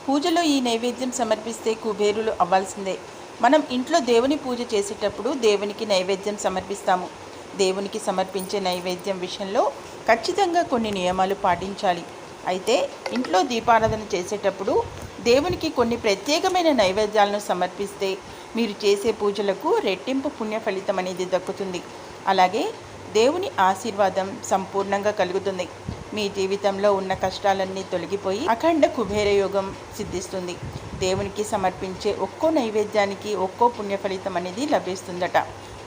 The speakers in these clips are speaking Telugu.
పూజలో ఈ నైవేద్యం సమర్పిస్తే కుబేరులు అవ్వాల్సిందే. మనం ఇంట్లో దేవుని పూజ చేసేటప్పుడు దేవునికి నైవేద్యం సమర్పిస్తాము. దేవునికి సమర్పించే నైవేద్యం విషయంలో ఖచ్చితంగా కొన్ని నియమాలు పాటించాలి. అయితే ఇంట్లో దీపారాధన చేసేటప్పుడు దేవునికి కొన్ని ప్రత్యేకమైన నైవేద్యాలను సమర్పిస్తే మీరు చేసే పూజలకు రెట్టింపు పుణ్య ఫలితం అనేది దక్కుతుంది. అలాగే దేవుని ఆశీర్వాదం సంపూర్ణంగా కలుగుతుంది. మీ జీవితంలో ఉన్న కష్టాలన్నీ తొలగిపోయి అఖండ కుబేర యోగం సిద్ధిస్తుంది. దేవునికి సమర్పించే ఒక్కో నైవేద్యానికి ఒక్కో పుణ్య ఫలితం అనేది లభిస్తుందట.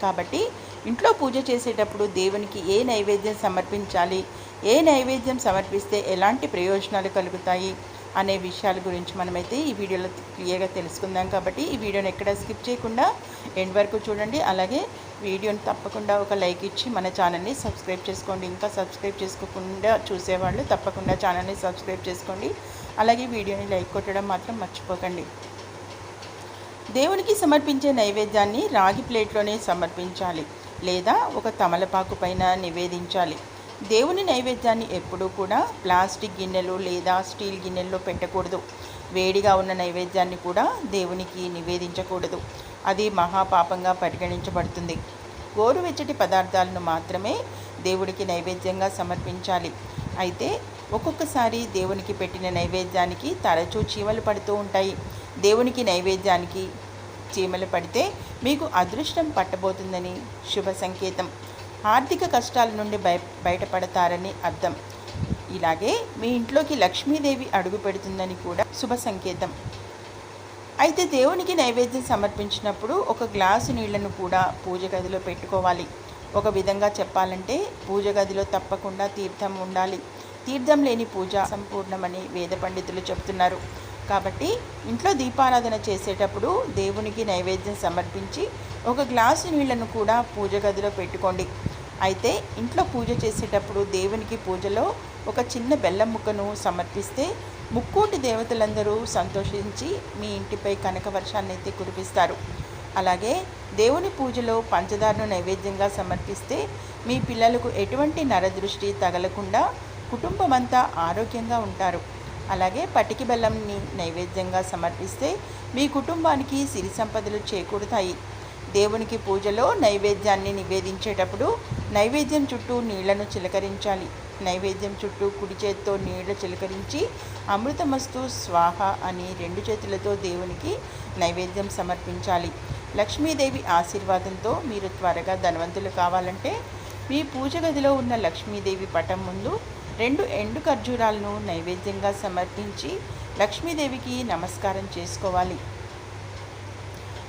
కాబట్టి ఇంట్లో పూజ చేసేటప్పుడు దేవునికి ఏ నైవేద్యం సమర్పించాలి, ఏ నైవేద్యం సమర్పిస్తే ఎలాంటి ప్రయోజనాలు కలుగుతాయి అనే విషయాల గురించి మనమైతే ఈ వీడియోలో క్లియర్గా తెలుసుకుందాం. కాబట్టి ఈ వీడియోని ఎక్కడ స్కిప్ చేయకుండా ఎండ్ వరకు చూడండి. అలాగే వీడియోని తప్పకుండా ఒక లైక్ ఇచ్చి మన ఛానల్ని సబ్స్క్రైబ్ చేసుకోండి. ఇంకా సబ్స్క్రైబ్ చేసుకోకుండా చూసేవాళ్ళు తప్పకుండా ఛానల్ని సబ్స్క్రైబ్ చేసుకోండి. అలాగే వీడియోని లైక్ కొట్టడం మాత్రం మర్చిపోకండి. దేవునికి సమర్పించే నైవేద్యాన్ని రాగి ప్లేట్లోనే సమర్పించాలి లేదా ఒక తమలపాకు పైన నివేదించాలి. దేవుని నైవేద్యాన్ని ఎప్పుడూ కూడా ప్లాస్టిక్ గిన్నెలు లేదా స్టీల్ గిన్నెల్లో పెట్టకూడదు. వేడిగా ఉన్న నైవేద్యాన్ని కూడా దేవునికి నివేదించకూడదు. అది మహాపాపంగా పరిగణించబడుతుంది. గోరువెచ్చటి పదార్థాలను మాత్రమే దేవుడికి నైవేద్యంగా సమర్పించాలి. అయితే ఒక్కొక్కసారి దేవునికి పెట్టిన నైవేద్యానికి తరచూ చీమలు పడుతూ ఉంటాయి. దేవునికి నైవేద్యానికి చీమలు పడితే మీకు అదృష్టం పట్టబోతుందని శుభ సంకేతం. ఆర్థిక కష్టాల నుండి బయటపడతారని అర్థం. ఇలాగే మీ ఇంట్లోకి లక్ష్మీదేవి అడుగు పెడుతుందని కూడా శుభ సంకేతం. అయితే దేవునికి నైవేద్యం సమర్పించినప్పుడు ఒక గ్లాసు నీళ్లను కూడా పూజ గదిలో పెట్టుకోవాలి. ఒక విధంగా చెప్పాలంటే పూజ గదిలో తప్పకుండా తీర్థం ఉండాలి. తీర్థం లేని పూజ సంపూర్ణమని వేద పండితులు చెప్తున్నారు. కాబట్టి ఇంట్లో దీపారాధన చేసేటప్పుడు దేవునికి నైవేద్యం సమర్పించి ఒక గ్లాసు నీళ్లను కూడా పూజ గదిలో పెట్టుకోండి. అయితే ఇంట్లో పూజ చేసేటప్పుడు దేవునికి పూజలో ఒక చిన్న బెల్లం ముక్కను సమర్పిస్తే ముక్కోటి దేవతలందరూ సంతోషించి మీ ఇంటిపై కనక వర్షాన్ని అయితే కురిపిస్తారు. అలాగే దేవుని పూజలో పంచదారను నైవేద్యంగా సమర్పిస్తే మీ పిల్లలకు ఎటువంటి నరదృష్టి తగలకుండా కుటుంబమంతా ఆరోగ్యంగా ఉంటారు. అలాగే పటికి బెల్లంని నైవేద్యంగా సమర్పిస్తే మీ కుటుంబానికి సిరి సంపదలు చేకూరుతాయి. దేవునికి పూజలో నైవేద్యాన్ని నివేదించేటప్పుడు నైవేద్యం చుట్టూ నీళ్లను చిలకరించాలి. నైవేద్యం చుట్టూ కుడి చేతితో నీళ్లు చిలకరించి అమృతమస్తు స్వాహ అని 2 చేతులతో దేవునికి నైవేద్యం సమర్పించాలి. లక్ష్మీదేవి ఆశీర్వాదంతో మీరు త్వరగా ధనవంతులు కావాలంటే మీ పూజ గదిలో ఉన్న లక్ష్మీదేవి పటం ముందు 2 ఎండు ఖర్జూరాలను నైవేద్యంగా సమర్పించి లక్ష్మీదేవికి నమస్కారం చేసుకోవాలి.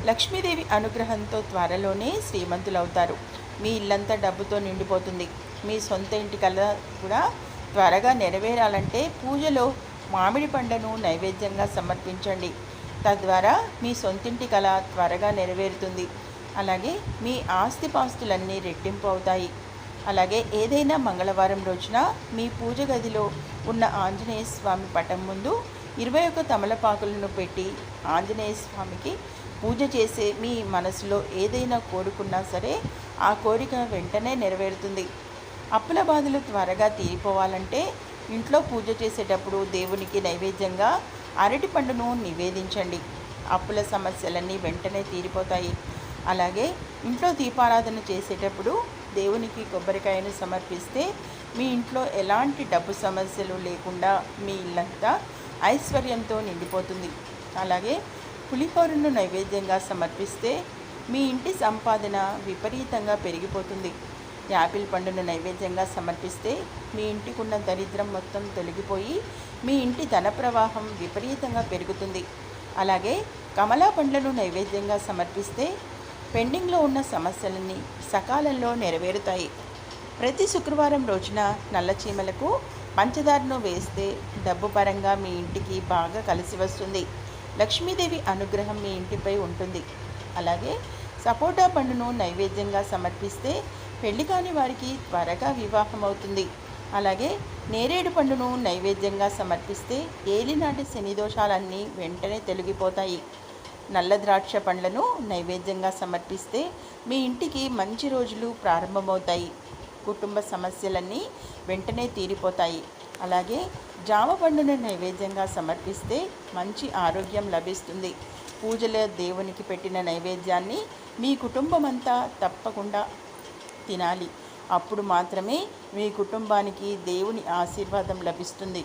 లక్ష్మీదేవి అనుగ్రహంతో త్వరలోనే శ్రీమంతులవుతారు. మీ ఇల్లంతా డబ్బుతో నిండిపోతుంది. మీ సొంత ఇంటి కల కూడా త్వరగా నెరవేరాలంటే పూజలో మామిడి పండ్లను నైవేద్యంగా సమర్పించండి. తద్వారా మీ సొంతింటి కల త్వరగా నెరవేరుతుంది. అలాగే మీ ఆస్తిపాస్తులన్నీ రెట్టింపు అవుతాయి. అలాగే ఏదైనా మంగళవారం రోజున మీ పూజ గదిలో ఉన్న ఆంజనేయ స్వామి పటం ముందు 21 తమలపాకులను పెట్టి ఆంజనేయ స్వామికి పూజ చేసే మీ మనసులో ఏదైనా కోరుకున్నా సరే ఆ కోరిక వెంటనే నెరవేరుతుంది. అప్పుల బాధలు త్వరగా తీరిపోవాలంటే ఇంట్లో పూజ చేసేటప్పుడు దేవునికి నైవేద్యంగా అరటి పండును నివేదించండి. అప్పుల సమస్యలన్నీ వెంటనే తీరిపోతాయి. అలాగే ఇంట్లో దీపారాధన చేసేటప్పుడు దేవునికి కొబ్బరికాయను సమర్పిస్తే మీ ఇంట్లో ఎలాంటి డబ్బు సమస్యలు లేకుండా మీ ఇల్లంతా ఐశ్వర్యంతో నిండిపోతుంది. అలాగే పులిహోరను నైవేద్యంగా సమర్పిస్తే మీ ఇంటి సంపాదన విపరీతంగా పెరిగిపోతుంది. యాపిల్ పండును నైవేద్యంగా సమర్పిస్తే మీ ఇంటికున్న దరిద్రం మొత్తం తొలగిపోయి మీ ఇంటి ధన ప్రవాహం విపరీతంగా పెరుగుతుంది. అలాగే కమలా పండ్లను నైవేద్యంగా సమర్పిస్తే పెండింగ్లో ఉన్న సమస్యలన్నీ సకాలంలో నెరవేరుతాయి. ప్రతి శుక్రవారం రోజున నల్ల చీమలకు పంచదారను వేస్తే డబ్బు పరంగా మీ ఇంటికి బాగా కలిసి వస్తుంది. లక్ష్మీదేవి అనుగ్రహం మీ ఇంటిపై ఉంటుంది. అలాగే సపోటా పండును నైవేద్యంగా సమర్పిస్తే పెళ్లి కాని వారికి త్వరగా వివాహం అవుతుంది. అలాగే నేరేడు పండును నైవేద్యంగా సమర్పిస్తే ఏలినాటి శని దోషాలన్నీ వెంటనే తొలగిపోతాయి. నల్ల ద్రాక్ష పండ్లను నైవేద్యంగా సమర్పిస్తే మీ ఇంటికి మంచి రోజులు ప్రారంభమవుతాయి. కుటుంబ సమస్యలన్నీ వెంటనే తీరిపోతాయి. అలాగే జామ పండును నైవేద్యంగా సమర్పిస్తే మంచి ఆరోగ్యం లభిస్తుంది. పూజలో దేవునికి పెట్టిన నైవేద్యాన్ని మీ కుటుంబమంతా తప్పకుండా తినాలి. అప్పుడు మాత్రమే మీ కుటుంబానికి దేవుని ఆశీర్వాదం లభిస్తుంది.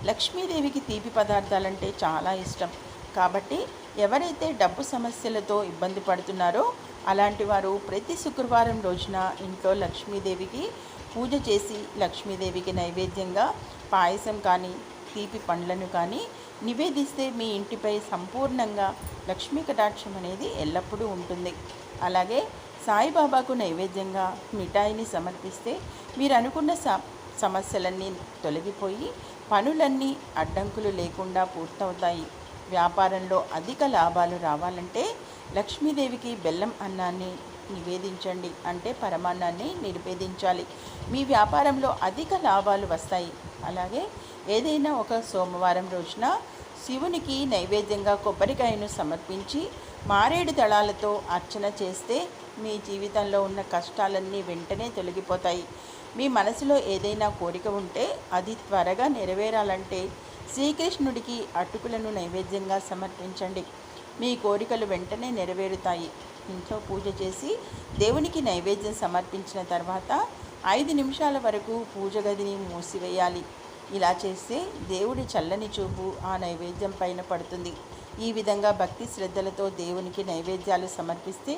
లక్ష్మీదేవికి తీపి పదార్థాలంటే చాలా ఇష్టం. కాబట్టి ఎవరైతే డబ్బు సమస్యలతో ఇబ్బంది పడుతున్నారో అలాంటి వారు ప్రతి శుక్రవారం రోజున ఇంట్లో లక్ష్మీదేవికి పూజ చేసి లక్ష్మీదేవికి నైవేద్యంగా పాయసం కానీ తీపి పండ్లను కానీ నివేదిస్తే మీ ఇంటిపై సంపూర్ణంగా లక్ష్మీ కటాక్షం అనేది ఎల్లప్పుడూ ఉంటుంది. అలాగే సాయిబాబాకు నైవేద్యంగా మిఠాయిని సమర్పిస్తే మీరు అనుకున్న సమస్యలన్నీ తొలగిపోయి పనులన్నీ అడ్డంకులు లేకుండా పూర్తవుతాయి. వ్యాపారంలో అధిక లాభాలు రావాలంటే లక్ష్మీదేవికి బెల్లం అన్నాన్ని నివేదించండి, అంటే పరమాన్నాన్ని నివేదించాలి. మీ వ్యాపారంలో అధిక లాభాలు వస్తాయి. అలాగే ఏదైనా ఒక సోమవారం రోజున శివునికి నైవేద్యంగా కొబ్బరికాయను సమర్పించి మారేడు దళాలతో అర్చన చేస్తే మీ జీవితంలో ఉన్న కష్టాలన్నీ వెంటనే తొలగిపోతాయి. మీ మనసులో ఏదైనా కోరిక ఉంటే అది త్వరగా నెరవేరాలంటే శ్రీకృష్ణుడికి అటుకులను నైవేద్యంగా సమర్పించండి. మీ కోరికలు వెంటనే నెరవేరుతాయి. ఇంట్లో పూజ చేసి దేవునికి నైవేద్యం సమర్పించిన తర్వాత 5 నిమిషాల వరకు పూజ గదిని మూసివేయాలి. ఇలా చేస్తే దేవుడి చల్లని చూపు ఆ నైవేద్యం పైన పడుతుంది. ఈ విధంగా భక్తి శ్రద్ధలతో దేవునికి నైవేద్యాలు సమర్పిస్తే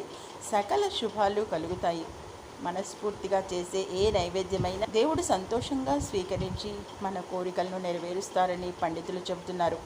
సకల శుభాలు కలుగుతాయి. మనస్ఫూర్తిగా చేసే ఏ నైవేద్యమైనా దేవుడు సంతోషంగా స్వీకరించి మన కోరికలను నెరవేరుస్తారని పండితులు చెబుతున్నారు.